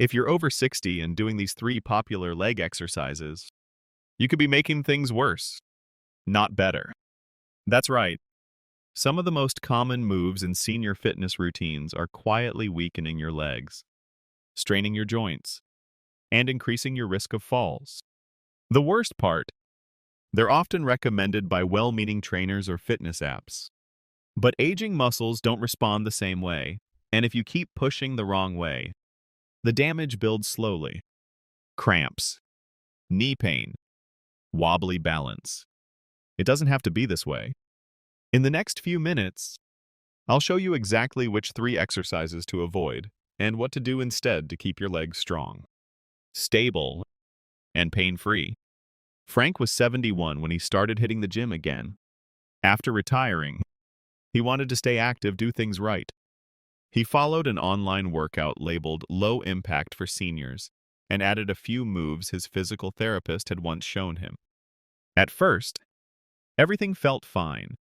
If you're over 60 and doing these three popular leg exercises, you could be making things worse, not better. That's right. Some of the most common moves in senior fitness routines are quietly weakening your legs, straining your joints, and increasing your risk of falls. The worst part, they're often recommended by well-meaning trainers or fitness apps. But aging muscles don't respond the same way, and if you keep pushing the wrong way, the damage builds slowly. Cramps, knee pain, wobbly balance. It doesn't have to be this way. In the next few minutes, I'll show you exactly which three exercises to avoid and what to do instead to keep your legs strong, stable, and pain-free. Frank was 71 when he started hitting the gym again. After retiring, he wanted to stay active, do things right. He followed an online workout labeled Low Impact for Seniors and added a few moves his physical therapist had once shown him. At first, everything felt fine.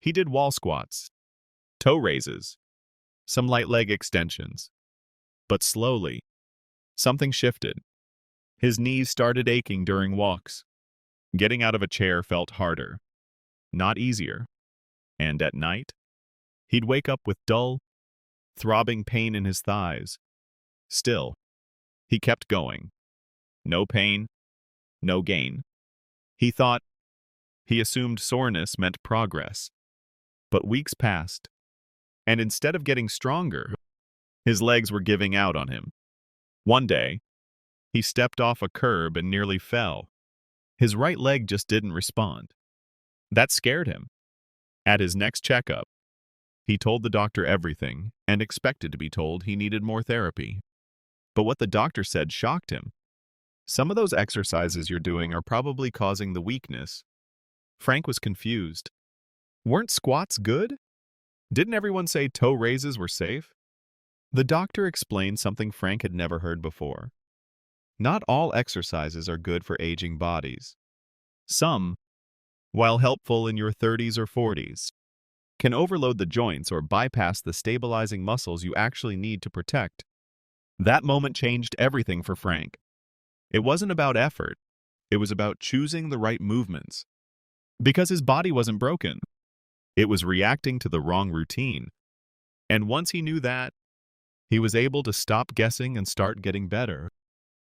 He did wall squats, toe raises, some light leg extensions. But slowly, something shifted. His knees started aching during walks. Getting out of a chair felt harder, not easier. And at night, he'd wake up with dull, throbbing pain in his thighs. Still, he kept going. No pain, no gain. He assumed soreness meant progress. But weeks passed, and instead of getting stronger, his legs were giving out on him. One day, he stepped off a curb and nearly fell. His right leg just didn't respond. That scared him. At his next checkup, he told the doctor everything and expected to be told he needed more therapy. But what the doctor said shocked him. Some of those exercises you're doing are probably causing the weakness. Frank was confused. Weren't squats good? Didn't everyone say toe raises were safe? The doctor explained something Frank had never heard before. Not all exercises are good for aging bodies. Some, while helpful in your 30s or 40s, can overload the joints or bypass the stabilizing muscles you actually need to protect. That moment changed everything for Frank. It wasn't about effort. It was about choosing the right movements. Because his body wasn't broken. It was reacting to the wrong routine. And once he knew that, he was able to stop guessing and start getting better.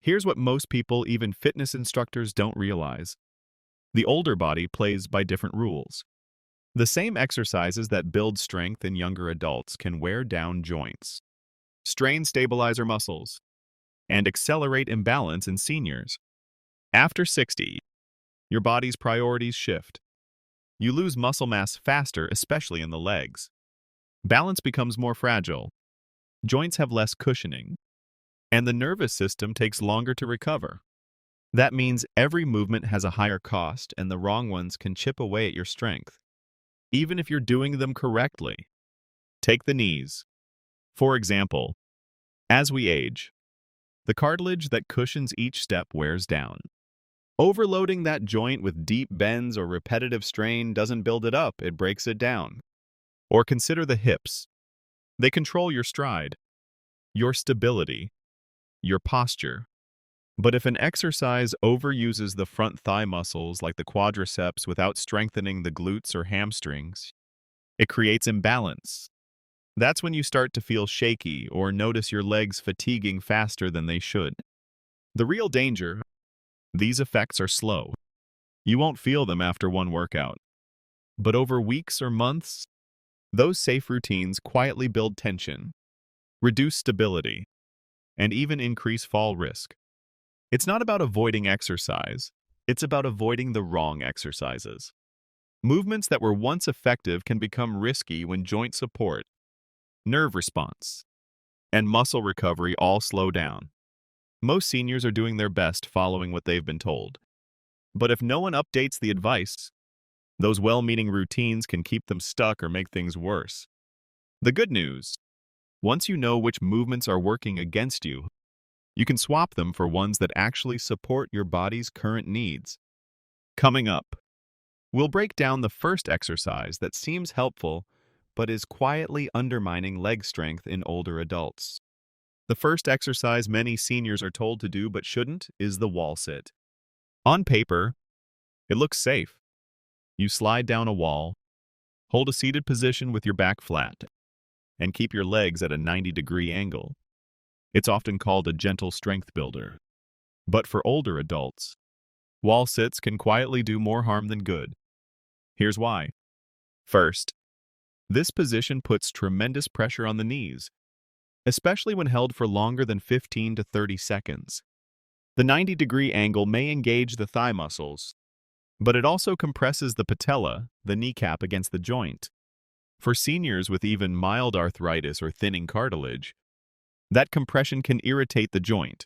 Here's what most people, even fitness instructors, don't realize. The older body plays by different rules. The same exercises that build strength in younger adults can wear down joints, strain stabilizer muscles, and accelerate imbalance in seniors. After 60, your body's priorities shift. You lose muscle mass faster, especially in the legs. Balance becomes more fragile. Joints have less cushioning, and the nervous system takes longer to recover. That means every movement has a higher cost, and the wrong ones can chip away at your strength, even if you're doing them correctly. Take the knees. For example, as we age, the cartilage that cushions each step wears down. Overloading that joint with deep bends or repetitive strain doesn't build it up, it breaks it down. Or consider the hips. They control your stride, your stability, your posture. But if an exercise overuses the front thigh muscles like the quadriceps without strengthening the glutes or hamstrings, it creates imbalance. That's when you start to feel shaky or notice your legs fatiguing faster than they should. The real danger, these effects are slow. You won't feel them after one workout. But over weeks or months, those safe routines quietly build tension, reduce stability, and even increase fall risk. It's not about avoiding exercise. It's about avoiding the wrong exercises. Movements that were once effective can become risky when joint support, nerve response, and muscle recovery all slow down. Most seniors are doing their best following what they've been told. But if no one updates the advice, those well-meaning routines can keep them stuck or make things worse. The good news, once you know which movements are working against you, you can swap them for ones that actually support your body's current needs. Coming up, we'll break down the first exercise that seems helpful but is quietly undermining leg strength in older adults. The first exercise many seniors are told to do but shouldn't is the wall sit. On paper, it looks safe. You slide down a wall, hold a seated position with your back flat, and keep your legs at a 90-degree angle. It's often called a gentle strength builder. But for older adults, wall sits can quietly do more harm than good. Here's why. First, this position puts tremendous pressure on the knees, especially when held for longer than 15 to 30 seconds. The 90-degree angle may engage the thigh muscles, but it also compresses the patella, the kneecap, against the joint. For seniors with even mild arthritis or thinning cartilage, that compression can irritate the joint,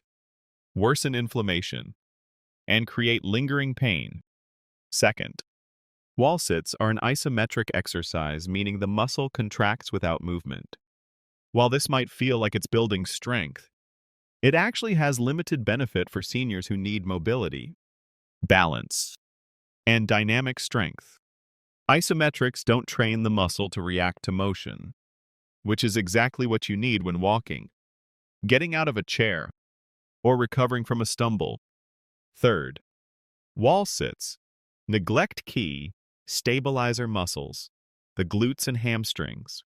worsen inflammation, and create lingering pain. Second, wall sits are an isometric exercise, meaning the muscle contracts without movement. While this might feel like it's building strength, it actually has limited benefit for seniors who need mobility, balance, and dynamic strength. Isometrics don't train the muscle to react to motion, which is exactly what you need when walking, getting out of a chair, or recovering from a stumble. Third, wall sits neglect key stabilizer muscles, the glutes and hamstrings.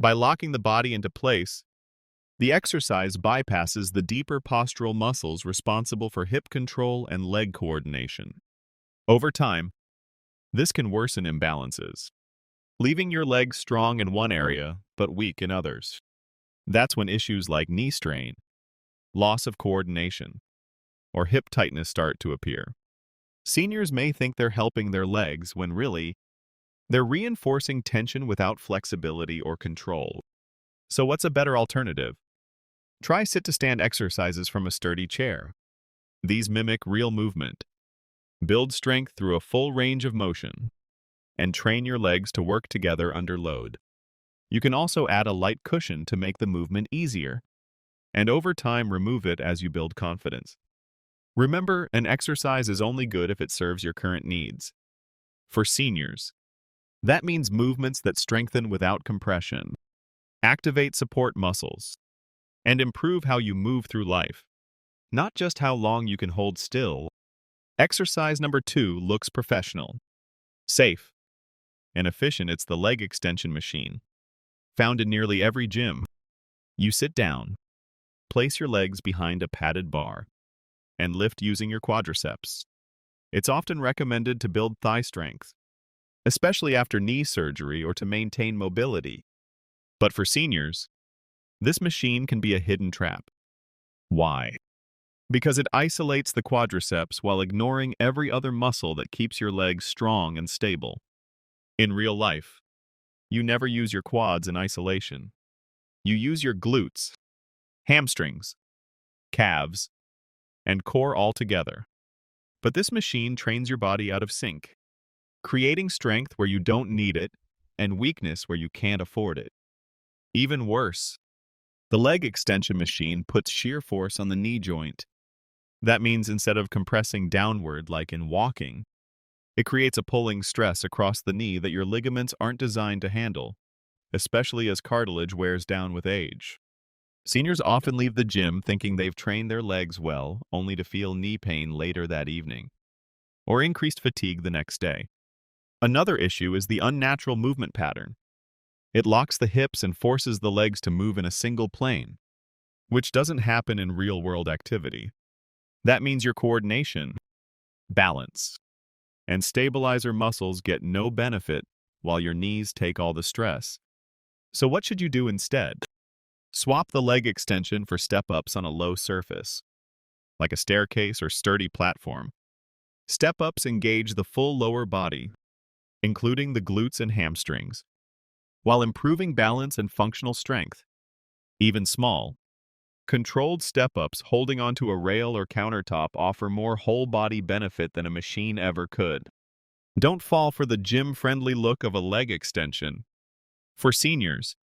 By locking the body into place, the exercise bypasses the deeper postural muscles responsible for hip control and leg coordination. Over time, this can worsen imbalances, leaving your legs strong in one area but weak in others. That's when issues like knee strain, loss of coordination, or hip tightness start to appear. Seniors may think they're helping their legs when really, they're reinforcing tension without flexibility or control. So what's a better alternative? Try sit-to-stand exercises from a sturdy chair. These mimic real movement, build strength through a full range of motion, and train your legs to work together under load. You can also add a light cushion to make the movement easier, and over time remove it as you build confidence. Remember, an exercise is only good if it serves your current needs. For seniors, that means movements that strengthen without compression, activate support muscles, and improve how you move through life, not just how long you can hold still. Exercise number 2 looks professional, safe, and efficient. It's the leg extension machine, found in nearly every gym. You sit down, place your legs behind a padded bar, and lift using your quadriceps. It's often recommended to build thigh strength, especially after knee surgery or to maintain mobility. But for seniors, this machine can be a hidden trap. Why? Because it isolates the quadriceps while ignoring every other muscle that keeps your legs strong and stable. In real life, you never use your quads in isolation. You use your glutes, hamstrings, calves, and core all together. But this machine trains your body out of sync, creating strength where you don't need it and weakness where you can't afford it. Even worse, the leg extension machine puts shear force on the knee joint. That means instead of compressing downward like in walking, it creates a pulling stress across the knee that your ligaments aren't designed to handle, especially as cartilage wears down with age. Seniors often leave the gym thinking they've trained their legs well, only to feel knee pain later that evening, or increased fatigue the next day. Another issue is the unnatural movement pattern. It locks the hips and forces the legs to move in a single plane, which doesn't happen in real-world activity. That means your coordination, balance, and stabilizer muscles get no benefit while your knees take all the stress. So what should you do instead? Swap the leg extension for step-ups on a low surface, like a staircase or sturdy platform. Step-ups engage the full lower body, including the glutes and hamstrings, while improving balance and functional strength. Even small, controlled step-ups holding onto a rail or countertop offer more whole-body benefit than a machine ever could. Don't fall for the gym-friendly look of a leg extension. For seniors,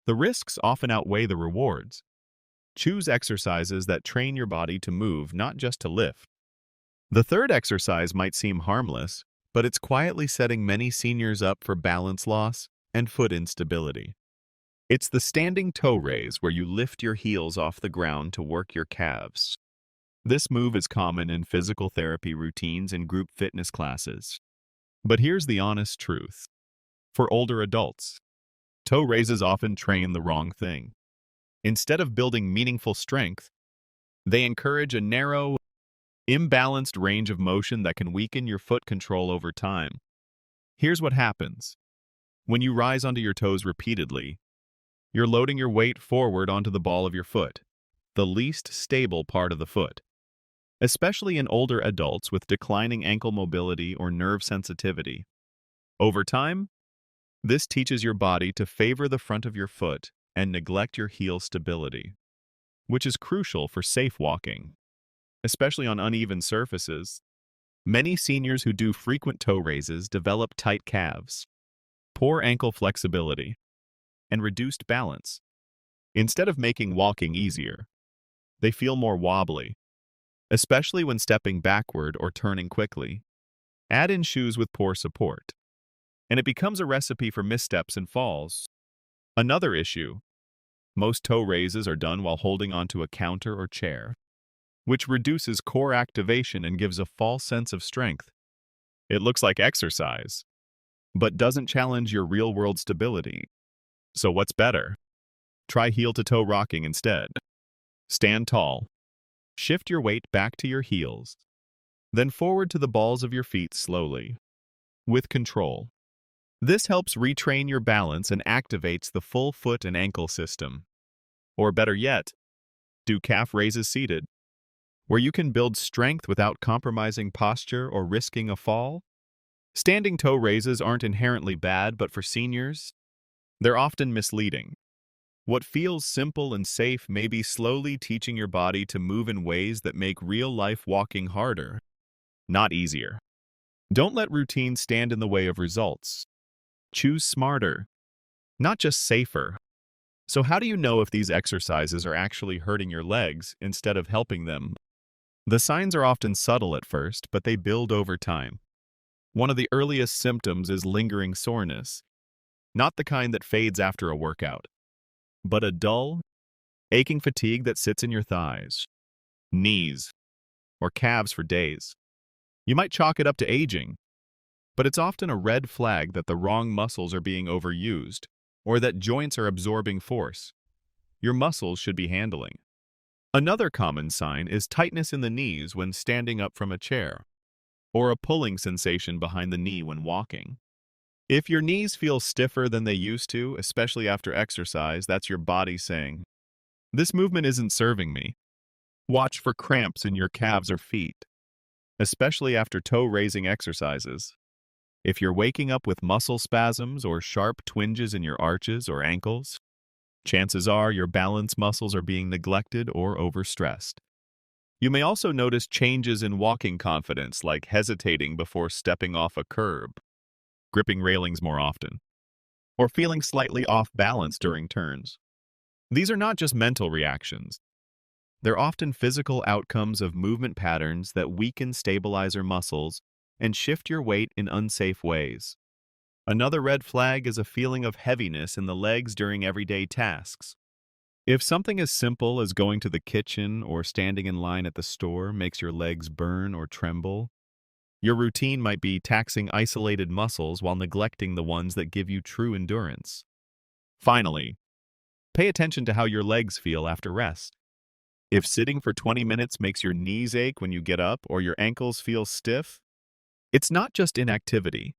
the risks often outweigh the rewards. Choose exercises that train your body to move, not just to lift. The third exercise might seem harmless, but it's quietly setting many seniors up for balance loss and foot instability. It's the standing toe raise where you lift your heels off the ground to work your calves. This move is common in physical therapy routines and group fitness classes. But here's the honest truth. For older adults, toe raises often train the wrong thing. Instead of building meaningful strength, they encourage a narrow, imbalanced range of motion that can weaken your foot control over time. Here's what happens. When you rise onto your toes repeatedly, you're loading your weight forward onto the ball of your foot, the least stable part of the foot. Especially in older adults with declining ankle mobility or nerve sensitivity. Over time, this teaches your body to favor the front of your foot and neglect your heel stability, which is crucial for safe walking, especially on uneven surfaces. Many seniors who do frequent toe raises develop tight calves, poor ankle flexibility, and reduced balance. Instead of making walking easier, they feel more wobbly, especially when stepping backward or turning quickly. Add in shoes with poor support, and it becomes a recipe for missteps and falls. Another issue, most toe raises are done while holding onto a counter or chair, which reduces core activation and gives a false sense of strength. It looks like exercise, but doesn't challenge your real-world stability. So what's better? Try heel-to-toe rocking instead. Stand tall. Shift your weight back to your heels, then forward to the balls of your feet slowly, with control. This helps retrain your balance and activates the full foot and ankle system. Or better yet, do calf raises seated, where you can build strength without compromising posture or risking a fall. Standing toe raises aren't inherently bad, but for seniors, they're often misleading. What feels simple and safe may be slowly teaching your body to move in ways that make real-life walking harder, not easier. Don't let routine stand in the way of results. Choose smarter, not just safer. So how do you know if these exercises are actually hurting your legs instead of helping them? The signs are often subtle at first, but they build over time. One of the earliest symptoms is lingering soreness, not the kind that fades after a workout, but a dull, aching fatigue that sits in your thighs, knees, or calves for days. You might chalk it up to aging, but it's often a red flag that the wrong muscles are being overused or that joints are absorbing force your muscles should be handling. Another common sign is tightness in the knees when standing up from a chair, or a pulling sensation behind the knee when walking. If your knees feel stiffer than they used to, especially after exercise, that's your body saying, "This movement isn't serving me." Watch for cramps in your calves or feet, especially after toe-raising exercises. If you're waking up with muscle spasms or sharp twinges in your arches or ankles, chances are your balance muscles are being neglected or overstressed. You may also notice changes in walking confidence, like hesitating before stepping off a curb, gripping railings more often, or feeling slightly off balance during turns. These are not just mental reactions. They're often physical outcomes of movement patterns that weaken stabilizer muscles and shift your weight in unsafe ways. Another red flag is a feeling of heaviness in the legs during everyday tasks. If something as simple as going to the kitchen or standing in line at the store makes your legs burn or tremble, your routine might be taxing isolated muscles while neglecting the ones that give you true endurance. Finally, pay attention to how your legs feel after rest. If sitting for 20 minutes makes your knees ache when you get up or your ankles feel stiff, it's not just inactivity.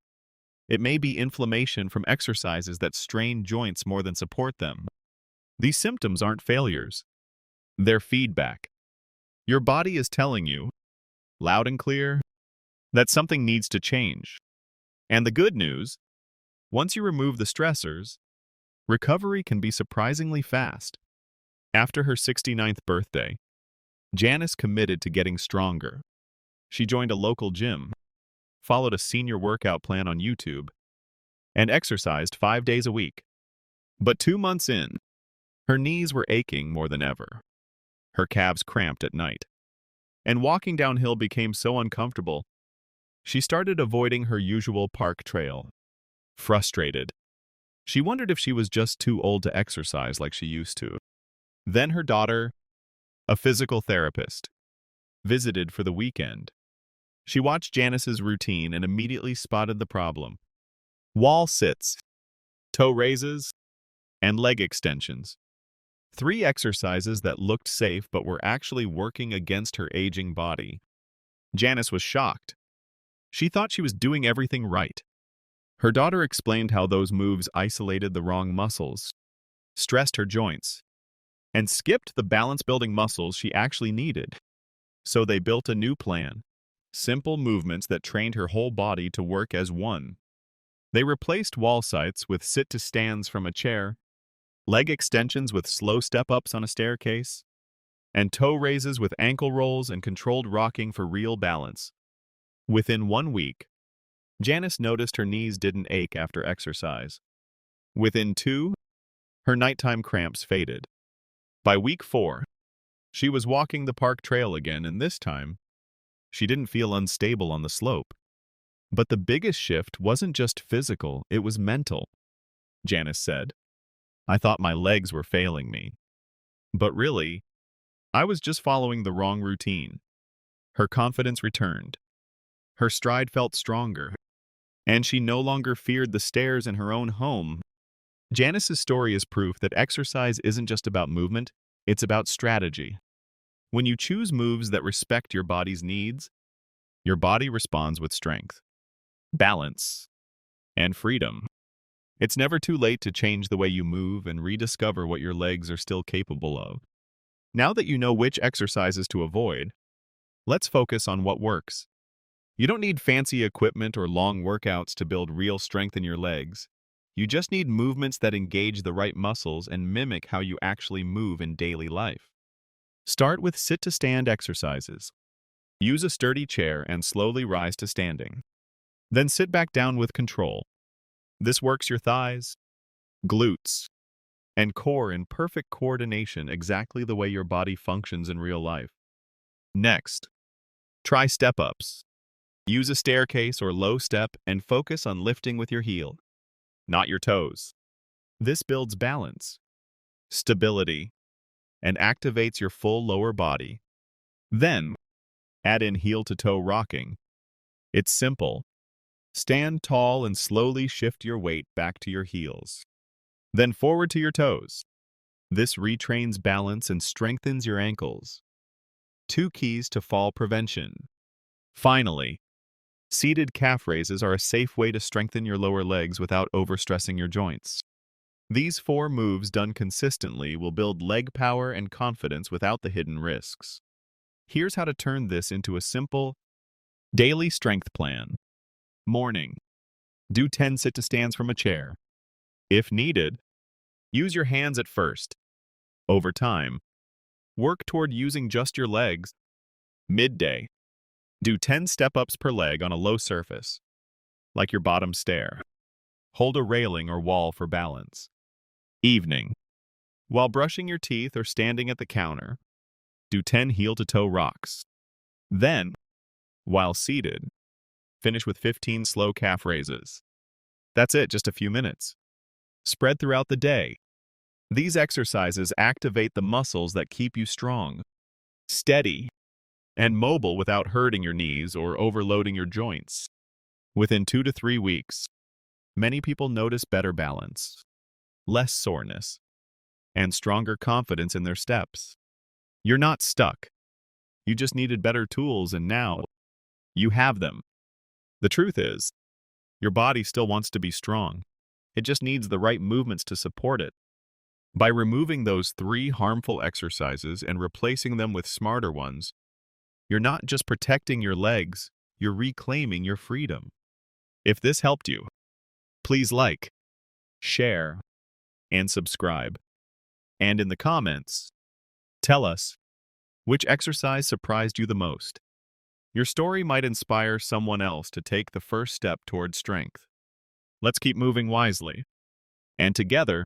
It may be inflammation from exercises that strain joints more than support them. These symptoms aren't failures. They're feedback. Your body is telling you, loud and clear, that something needs to change. And the good news, once you remove the stressors, recovery can be surprisingly fast. After her 69th birthday, Janice committed to getting stronger. She joined a local gym, followed a senior workout plan on YouTube, and exercised 5 days a week. But 2 months in, her knees were aching more than ever. Her calves cramped at night, and walking downhill became so uncomfortable, she started avoiding her usual park trail. Frustrated, She wondered if she was just too old to exercise like she used to. Then her daughter, a physical therapist, visited for the weekend. She watched Janice's routine and immediately spotted the problem. Wall sits, toe raises, and leg extensions. Three exercises that looked safe but were actually working against her aging body. Janice was shocked. She thought she was doing everything right. Her daughter explained how those moves isolated the wrong muscles, stressed her joints, and skipped the balance-building muscles she actually needed. So they built a new plan, simple movements that trained her whole body to work as one. They replaced wall sites with sit-to-stands from a chair, leg extensions with slow step-ups on a staircase, and toe raises with ankle rolls and controlled rocking for real balance. Within 1 week, Janice noticed her knees didn't ache after exercise. Within 2, her nighttime cramps faded. By week 4, she was walking the park trail again, and this time, she didn't feel unstable on the slope. But the biggest shift wasn't just physical, it was mental. Janice said, "I thought my legs were failing me. But really, I was just following the wrong routine." Her confidence returned. Her stride felt stronger, and she no longer feared the stairs in her own home. Janice's story is proof that exercise isn't just about movement, it's about strategy. When you choose moves that respect your body's needs, your body responds with strength, balance, and freedom. It's never too late to change the way you move and rediscover what your legs are still capable of. Now that you know which exercises to avoid, let's focus on what works. You don't need fancy equipment or long workouts to build real strength in your legs. You just need movements that engage the right muscles and mimic how you actually move in daily life. Start with sit-to-stand exercises. Use a sturdy chair and slowly rise to standing. Then sit back down with control. This works your thighs, glutes, and core in perfect coordination, exactly the way your body functions in real life. Next, try step-ups. Use a staircase or low step and focus on lifting with your heel, not your toes. This builds balance, stability, and activates your full lower body. Then, add in heel-to-toe rocking. It's simple. Stand tall and slowly shift your weight back to your heels. Then forward to your toes. This retrains balance and strengthens your ankles. 2 keys to fall prevention. Finally, seated calf raises are a safe way to strengthen your lower legs without overstressing your joints. These 4 moves done consistently will build leg power and confidence without the hidden risks. Here's how to turn this into a simple, daily strength plan. Morning. Do 10 sit-to-stands from a chair. If needed, use your hands at first. Over time, work toward using just your legs. Midday. Do 10 step-ups per leg on a low surface, like your bottom stair. Hold a railing or wall for balance. Evening. While brushing your teeth or standing at the counter, do 10 heel-to-toe rocks. Then, while seated, finish with 15 slow calf raises. That's it, just a few minutes. Spread throughout the day. These exercises activate the muscles that keep you strong, steady, and mobile without hurting your knees or overloading your joints. Within 2 to 3 weeks, many people notice better balance, less soreness, and stronger confidence in their steps. You're not stuck. You just needed better tools, and now you have them. The truth is, your body still wants to be strong. It just needs the right movements to support it. By removing those 3 harmful exercises and replacing them with smarter ones, you're not just protecting your legs, you're reclaiming your freedom. If this helped you, please like, share, and subscribe. And in the comments, tell us which exercise surprised you the most. Your story might inspire someone else to take the first step toward strength. Let's keep moving wisely. And together,